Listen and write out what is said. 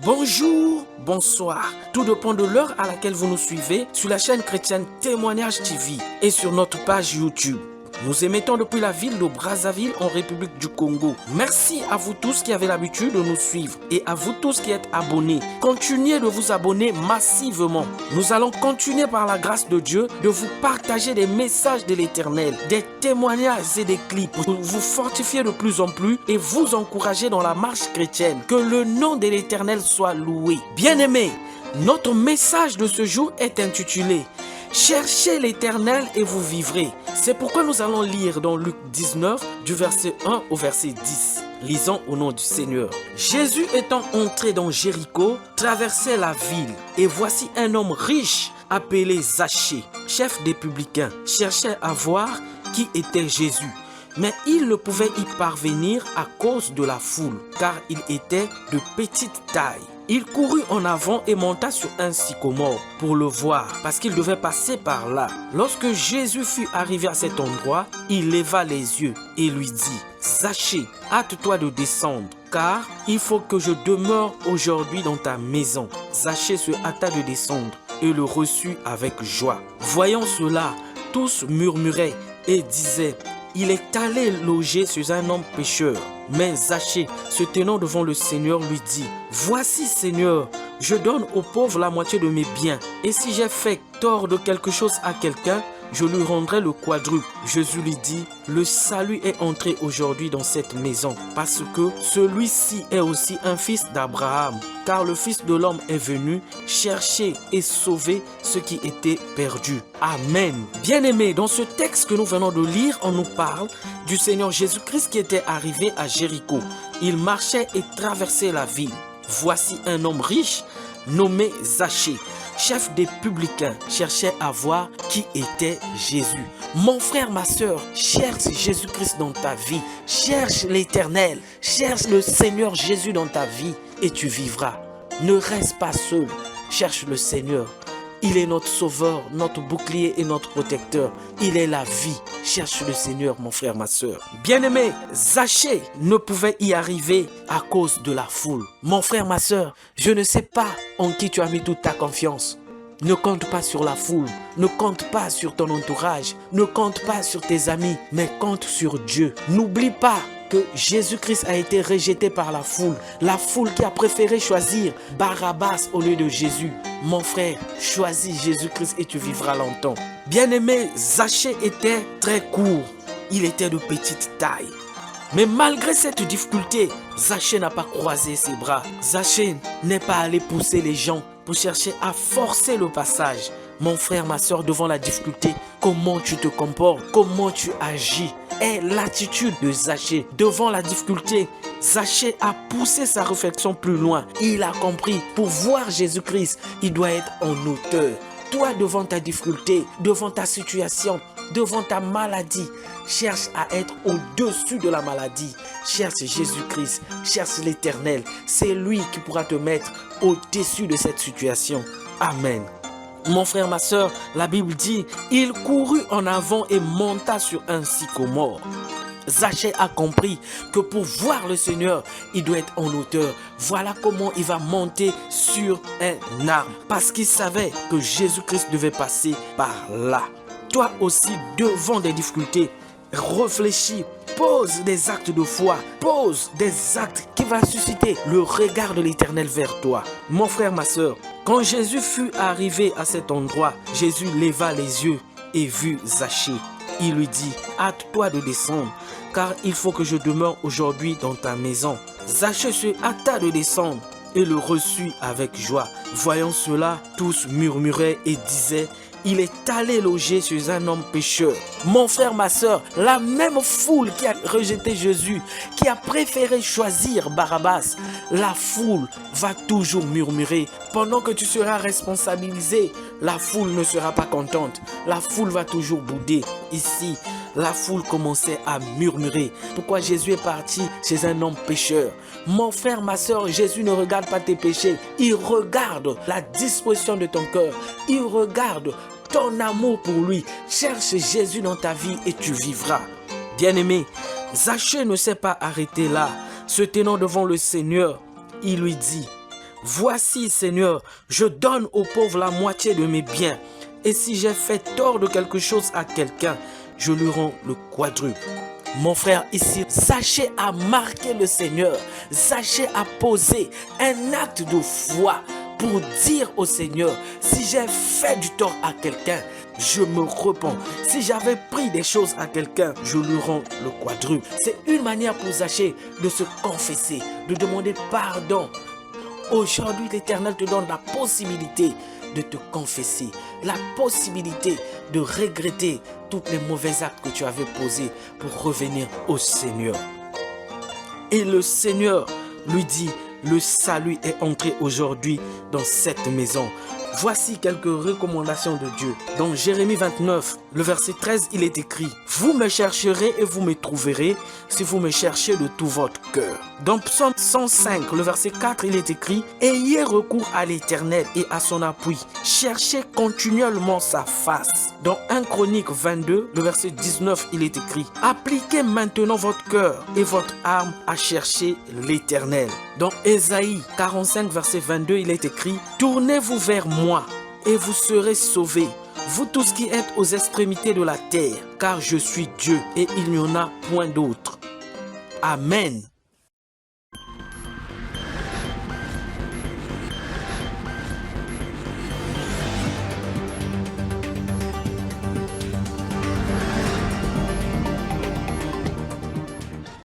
Bonjour, bonsoir. Tout dépend de l'heure à laquelle vous nous suivez sur la chaîne chrétienne Témoignage TV et sur notre page YouTube. Nous émettons depuis la ville de Brazzaville en République du Congo. Merci à vous tous qui avez l'habitude de nous suivre et à vous tous qui êtes abonnés. Continuez de vous abonner massivement. Nous allons continuer par la grâce de Dieu de vous partager des messages de l'Éternel, des témoignages et des clips pour vous fortifier de plus en plus et vous encourager dans la marche chrétienne. Que le nom de l'Éternel soit loué. Bien-aimés, notre message de ce jour est intitulé « Cherchez l'Éternel et vous vivrez ». C'est pourquoi nous allons lire dans Luc 19, du verset 1 au verset 10. Lisons au nom du Seigneur. Jésus étant entré dans Jéricho, traversait la ville. Et voici un homme riche appelé Zachée, chef des publicains, cherchait à voir qui était Jésus. Mais il ne pouvait y parvenir à cause de la foule, car il était de petite taille. Il courut en avant et monta sur un sycomore pour le voir, parce qu'il devait passer par là. Lorsque Jésus fut arrivé à cet endroit, il leva les yeux et lui dit « Zachée, hâte-toi de descendre, car il faut que je demeure aujourd'hui dans ta maison. » Zachée se hâta de descendre et le reçut avec joie. Voyant cela, tous murmuraient et disaient « Il est allé loger chez un homme pécheur. » Mais Zachée, se tenant devant le Seigneur, lui dit « Voici, Seigneur, je donne aux pauvres la moitié de mes biens. Et si j'ai fait tort de quelque chose à quelqu'un, je lui rendrai le quadruple. » Jésus lui dit « Le salut est entré aujourd'hui dans cette maison, parce que celui-ci est aussi un fils d'Abraham. Car le Fils de l'homme est venu chercher et sauver ce qui était perdu. » Amen. Bien-aimés, dans ce texte que nous venons de lire, on nous parle du Seigneur Jésus-Christ qui était arrivé à Jéricho. Il marchait et traversait la ville. Voici un homme riche nommé Zachée, chef des publicains, cherchait à voir qui était Jésus. Mon frère, ma soeur, cherche Jésus-Christ dans ta vie. Cherche l'Éternel. Cherche le Seigneur Jésus dans ta vie et tu vivras. Ne reste pas seul. Cherche le Seigneur. Il est notre sauveur, notre bouclier et notre protecteur. Il est la vie. Cherche le Seigneur, mon frère, ma soeur. Bien-aimé, Zachée ne pouvait y arriver à cause de la foule. Mon frère, ma soeur, je ne sais pas en qui tu as mis toute ta confiance. Ne compte pas sur la foule, ne compte pas sur ton entourage, ne compte pas sur tes amis, mais compte sur Dieu. N'oublie pas que Jésus-Christ a été rejeté par la foule qui a préféré choisir Barabbas au lieu de Jésus. Mon frère, choisis Jésus-Christ et tu vivras longtemps. Bien-aimé, Zachée était très court, il était de petite taille. Mais malgré cette difficulté, Zachée n'a pas croisé ses bras. Zachée n'est pas allé pousser les gens pour chercher à forcer le passage. Mon frère, ma soeur, devant la difficulté, comment tu te comportes, comment tu agis est l'attitude de Zachée. Devant la difficulté, Zachée a poussé sa réflexion plus loin. Il a compris, pour voir Jésus-Christ, il doit être en hauteur. Toi, devant ta difficulté, devant ta situation, devant ta maladie, cherche à être au-dessus de la maladie. Cherche Jésus-Christ, cherche l'Éternel. C'est lui qui pourra te mettre au-dessus de cette situation. Amen. Mon frère, ma soeur, la Bible dit, il courut en avant et monta sur un sycomore. Zachée a compris que pour voir le Seigneur, il doit être en hauteur. Voilà comment il va monter sur un arbre. Parce qu'il savait que Jésus-Christ devait passer par là. Toi aussi, devant des difficultés, réfléchis, pose des actes de foi, pose des actes qui vont susciter le regard de l'Éternel vers toi. Mon frère, ma soeur, quand Jésus fut arrivé à cet endroit, Jésus leva les yeux et vit Zachée. Il lui dit, hâte-toi de descendre, car il faut que je demeure aujourd'hui dans ta maison. Zachée se hâta de descendre et le reçut avec joie. Voyant cela, tous murmuraient et disaient, il est allé loger chez un homme pécheur. Mon frère, ma soeur, la même foule qui a rejeté Jésus, qui a préféré choisir Barabbas, la foule va toujours murmurer. Pendant que tu seras responsabilisé, la foule ne sera pas contente. La foule va toujours bouder. Ici, la foule commençait à murmurer. Pourquoi Jésus est parti chez un homme pécheur? Mon frère, ma soeur, Jésus ne regarde pas tes péchés. Il regarde la disposition de ton cœur. Il regarde ton amour pour lui. Cherche Jésus dans ta vie et tu vivras. Bien-aimé, Zachée ne s'est pas arrêté là. Se tenant devant le Seigneur, il lui dit, Voici, Seigneur, je donne aux pauvres la moitié de mes biens. Et si j'ai fait tort de quelque chose à quelqu'un, je lui rends le quadruple. Mon frère ici, sachez à marquer le Seigneur. Sachez à poser un acte de foi pour dire au Seigneur, si j'ai fait du tort à quelqu'un, je me repens. Si j'avais pris des choses à quelqu'un, je lui rends le quadruple. C'est une manière pour Zachée de se confesser, de demander pardon. Aujourd'hui, l'Éternel te donne la possibilité de te confesser, la possibilité de regretter tous les mauvais actes que tu avais posés pour revenir au Seigneur. Et le Seigneur lui dit, le salut est entré aujourd'hui dans cette maison. Voici quelques recommandations de Dieu. Dans Jérémie 29, le verset 13, il est écrit « Vous me chercherez et vous me trouverez si vous me cherchez de tout votre cœur. » Dans Psaume 105, le verset 4, il est écrit « Ayez recours à l'Éternel et à son appui. Cherchez continuellement sa face. » Dans 1 Chronique 22, le verset 19, il est écrit « Appliquez maintenant votre cœur et votre âme à chercher l'Éternel. » Dans Ésaïe 45, verset 22, il est écrit « Tournez-vous vers moi et vous serez sauvés, vous tous qui êtes aux extrémités de la terre, car je suis Dieu et il n'y en a point d'autre. » Amen.